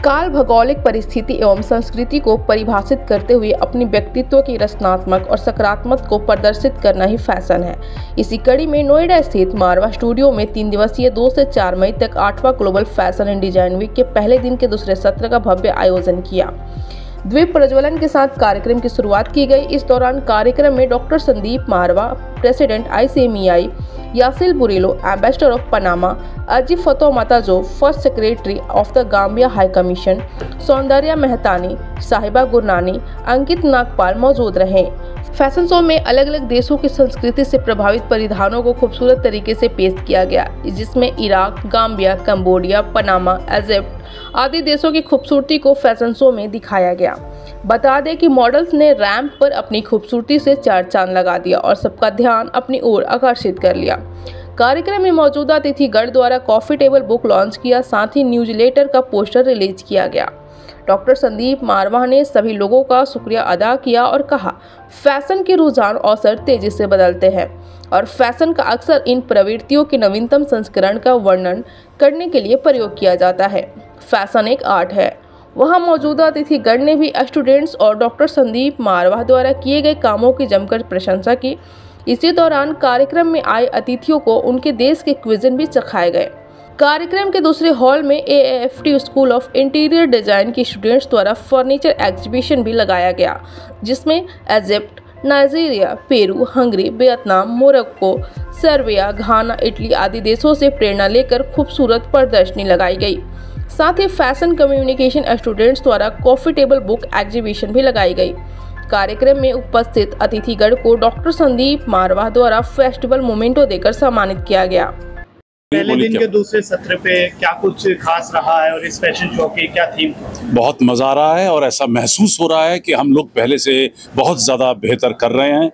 काल भौगोलिक परिस्थिति एवं संस्कृति को परिभाषित करते हुए अपनी व्यक्तित्व की रचनात्मक और सकारात्मक को प्रदर्शित करना ही फैशन है। इसी कड़ी में नोएडा स्थित मारवा स्टूडियो में 3 दिवसीय 2 से 4 मई तक 8वां global fashion and design week के पहले दिन के दूसरे सत्र का भव्य आयोजन किया। द्वीप प्रज्वलन के साथ कार्यक्रम की शुरुआत की गई। इस दौरान कार्यक्रम में doctor Sandeep Marwah, president ICMEI, Yasil Burelo, ambassador of Panama, Aji Fatomatajo, first secretary of the Gambia high commission, Saundarya Mehtani, Sahiba Gurnani, अंकित नागपाल मौजूद रहे। फैशन शो में अलग अलग देशों की संस्कृति से प्रभावित परिधानों को खूबसूरत तरीके से पेश किया गया, जिसमें Iraq, Gambia, Cambodia, Panama, Egypt आदि देशों की खूबसूरती को फैशन शो में दिखाया गया। बता दें कि मॉडल्स ने रैंप पर अपनी खूबसूरती से 4 चांद लगा दिया और सबका ध्यान अपनी ओर आकर्षित कर लिया। कार्यक्रम में मौजूदा अतिथिगण द्वारा कॉफी टेबल बुक लॉन्च किया, साथ ही न्यूज़लेटर का पोस्टर रिलीज किया गया। डॉक्टर संदीप मारवा ने सभी लोगों का शुक्रिया अदा किया और कहा, फैशन के रुझान अवसर तेजी से बदलते हैं और फैशन का अक्सर इन प्रवृत्तियों के नवीनतम संस्करण का वर्णन करने के लिए प्रयोग किया जाता है। फैशन एक आर्ट है। वहां मौजूदा अतिथिगण ने भी स्टूडेंट्स और डॉक्टर संदीप मारवा द्वारा किए गए कामों की जमकर प्रशंसा की। इसी दौरान कार्यक्रम में आए अतिथियों को उनके देश के क्विज़न भी चखाए गए। कार्यक्रम के दूसरे हॉल में AAFT school of interior design के स्टूडेंट्स द्वारा फर्नीचर एग्जीबिशन भी लगाया गया, जिसमें Egypt, Nigeria, Peru, Hungary, Vietnam, Morocco, Serbia, Ghana, Italy आदि देशों से प्रेरणा लेकर खूबसूरत प्रदर्शनी लगाई गई। साथ ही फैशन कम्युनिकेशन स्टूडेंट्स द्वारा कॉफी टेबल बुक एग्जीबिशन भी लगाई गई। कार्यक्रम में उपस्थित अतिथिगण को डॉक्टर संदीप मारवा द्वारा फेस्टिवल मोमेंटो देकर सम्मानित किया गया। पहले दिन के दूसरे सत्र पे क्या कुछ खास रहा है और इस फैशन शो की क्या थीम? बहुत मज़ा आ रहा है और ऐसा महसूस हो रहा है कि हम लोग पहले से बहुत ज़्यादा बेहतर कर रहे हैं।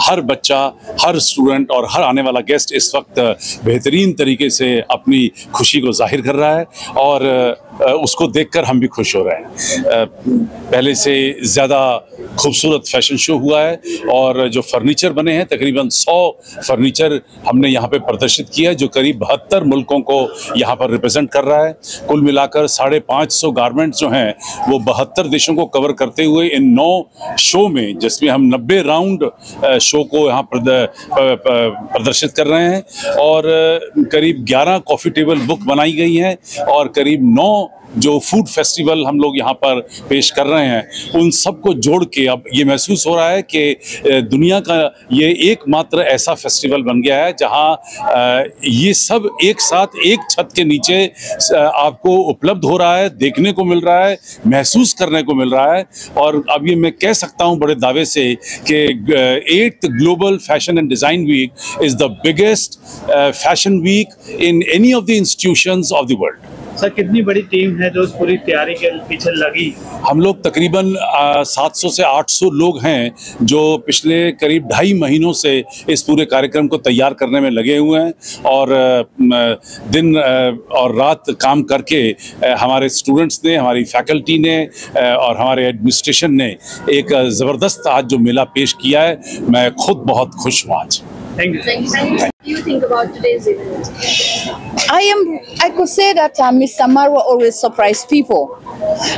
हर बच्चा, हर स्टूडेंट और हर आने वाला गेस्ट इस वक्त बेहतरीन तरीके से अपनी खुशी को जाहिर कर रहा है और उसको देखकर हम भी खुश हो रहे हैं। पहले से ज़्यादा खूबसूरत फैशन शो हुआ है और जो फर्नीचर बने हैं, तकरीबन 100 फर्नीचर हमने यहाँ पे प्रदर्शित किया है, जो करीब 72 मुल्कों को यहाँ पर रिप्रेजेंट कर रहा है। कुल मिलाकर 550 गारमेंट्स जो हैं वो 72 देशों को कवर करते हुए इन 9 शो में, जिसमें हम 90 राउंड शो को यहाँ प्रदर्शित कर रहे हैं और करीब 11 कॉफ़ी टेबल बुक बनाई गई हैं और करीब 9 जो फूड फेस्टिवल हम लोग यहाँ पर पेश कर रहे हैं, उन सब को जोड़ के अब ये महसूस हो रहा है कि दुनिया का ये एकमात्र ऐसा फेस्टिवल बन गया है जहाँ ये सब एक साथ एक छत के नीचे आपको उपलब्ध हो रहा है, देखने को मिल रहा है, महसूस करने को मिल रहा है। और अब ये मैं कह सकता हूँ बड़े दावे से कि 8th global fashion and design week is the biggest fashion week in any of the institutions of the world. Sir, कितनी बड़ी टीम है जो इस पूरी तैयारी के पीछे लगी? हम लोग तकरीबन 700 से 800 लोग हैं जो पिछले करीब 2.5 महीनों से इस पूरे कार्यक्रम को तैयार करने में लगे हुए हैं और दिन और रात काम करके हमारे स्टूडेंट्स ने, हमारी फैकल्टी ने और हमारे एडमिनिस्ट्रेशन ने एक ज़बरदस्त आज जो मेला पेश किया है, मैं खुद बहुत खुश हूँ आज। Thank you. What do you think about today's event? I could say that Mr. Marwa always surprised people.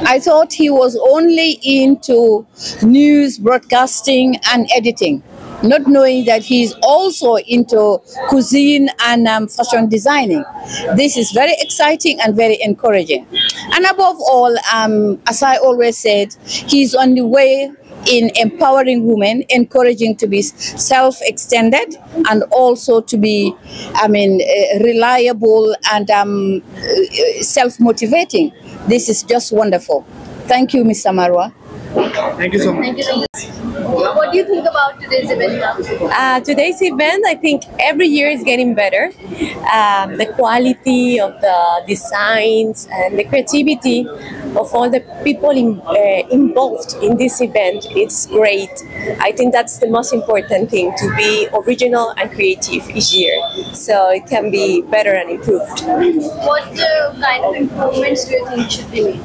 I thought he was only into news, broadcasting and editing, not knowing that he is also into cuisine and fashion designing. This is very exciting and very encouraging. And above all, as I always said, he's on the way in empowering women, encouraging to be self-extended and also to be, reliable and self-motivating. This is just wonderful. Thank you, Mr. Marwa. Thank you so much. Thank you so much. What do you think about today's event? Today's event, I think every year is getting better. The quality of the designs and the creativity of all the people involved in this event. It's great. I think that's the most important thing, to be original and creative each year, so it can be better and improved. What kind of improvements do you think should be made?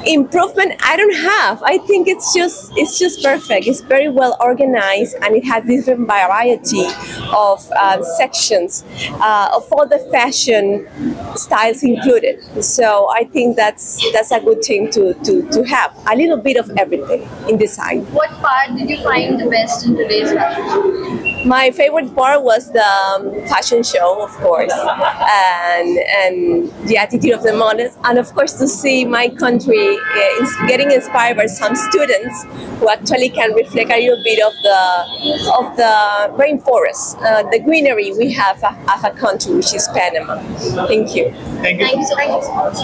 Improvement, I don't have. I think it's just perfect. It's very well organized, and it has different variety of sections of all the fashion styles included. So I think that's a good thing to have a little bit of everything in design. What part did you find the best in today's fashion? My favorite part was the fashion show, of course, and the attitude of the models, and of course to see my country getting inspired by some students who actually can reflect a little bit of the rainforest, the greenery we have as a country, which is Panama. Thank you. Thank you. Thank you so much.